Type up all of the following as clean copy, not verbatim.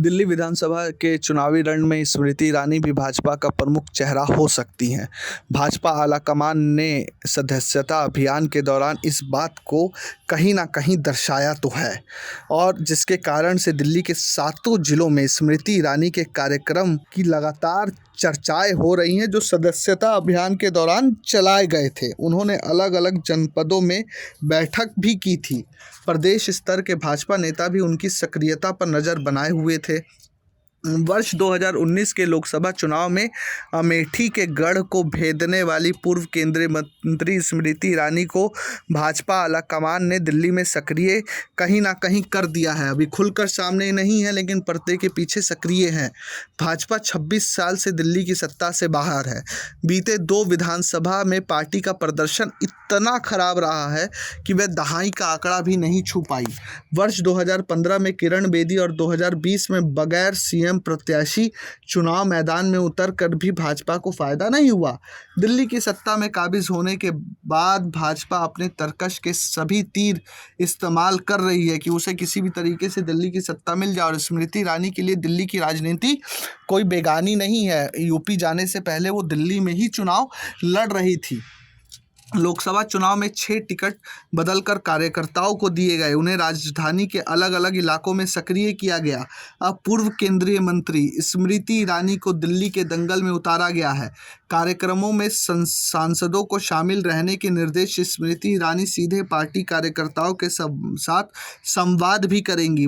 दिल्ली विधानसभा के चुनावी रण में स्मृति ईरानी भी भाजपा का प्रमुख चेहरा हो सकती हैं। भाजपा आलाकमान ने सदस्यता अभियान के दौरान इस बात को कहीं ना कहीं दर्शाया तो है, और जिसके कारण से दिल्ली के सातों जिलों में स्मृति ईरानी के कार्यक्रम की लगातार चर्चाएं हो रही हैं, जो सदस्यता अभियान के दौरान चलाए गए थे। उन्होंने अलग अलग जनपदों में बैठक भी की थी। प्रदेश स्तर के भाजपा नेता भी उनकी सक्रियता पर नज़र बनाए हुए थे। वर्ष 2019 के लोकसभा चुनाव में अमेठी के गढ़ को भेदने वाली पूर्व केंद्रीय मंत्री स्मृति ईरानी को भाजपा आलाकमान ने दिल्ली में सक्रिय कहीं ना कहीं कर दिया है। अभी खुलकर सामने नहीं है, लेकिन पर्दे के पीछे सक्रिय हैं। भाजपा 26 साल से दिल्ली की सत्ता से बाहर है। बीते 2 विधानसभा में पार्टी का प्रदर्शन इतना खराब रहा है कि वह दहाई का आंकड़ा भी नहीं छू पाई। वर्ष 2015 में किरण बेदी और 2020 में बगैर सीएम प्रत्याशी चुनाव मैदान में उतर कर भी भाजपा को फायदा नहीं हुआ। दिल्ली की सत्ता में काबिज होने के बाद भाजपा अपने तरकश के सभी तीर इस्तेमाल कर रही है कि उसे किसी भी तरीके से दिल्ली की सत्ता मिल जाए। और स्मृति ईरानी के लिए दिल्ली की राजनीति कोई बेगानी नहीं है। यूपी जाने से पहले वो दिल्ली में ही चुनाव लड़ रही थी। लोकसभा चुनाव में 6 टिकट बदलकर कार्यकर्ताओं को दिए गए। उन्हें राजधानी के अलग अलग इलाकों में सक्रिय किया गया। अब पूर्व केंद्रीय मंत्री स्मृति ईरानी को दिल्ली के दंगल में उतारा गया है। कार्यक्रमों में सांसदों को शामिल रहने के निर्देश। स्मृति ईरानी सीधे पार्टी कार्यकर्ताओं के साथ संवाद भी करेंगी।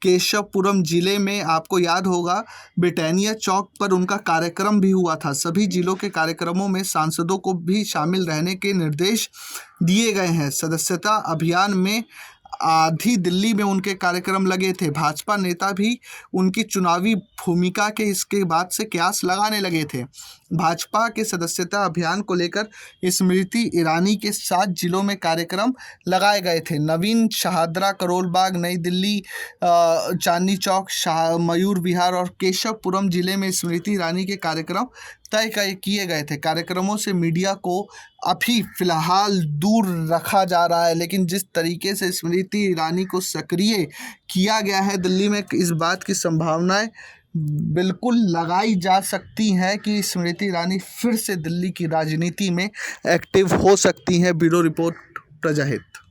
केशवपुरम जिले में आपको याद होगा, ब्रिटानिया चौक पर उनका कार्यक्रम भी हुआ था। सभी जिलों के कार्यक्रमों में सांसदों को भी शामिल रहने के निर्देश दिए गए हैं। सदस्यता अभियान में आधी दिल्ली में उनके कार्यक्रम लगे थे। भाजपा नेता भी उनकी चुनावी भूमिका के इसके बाद से कयास लगाने लगे थे। भाजपा के सदस्यता अभियान को लेकर स्मृति ईरानी के 7 जिलों में कार्यक्रम लगाए गए थे। नवीन शहादरा, करोल बाग, नई दिल्ली, चांदनी चौक, मयूर विहार और केशवपुरम जिले में स्मृति ईरानी के कार्यक्रम तय किए गए थे। कार्यक्रमों से मीडिया को अभी फिलहाल दूर रखा जा रहा है, लेकिन जिस तरीके से स्मृति ईरानी को सक्रिय किया गया है दिल्ली में, इस बात की संभावनाएं बिल्कुल लगाई जा सकती हैं कि स्मृति ईरानी फिर से दिल्ली की राजनीति में एक्टिव हो सकती हैं। Bureau report, प्रजाहित।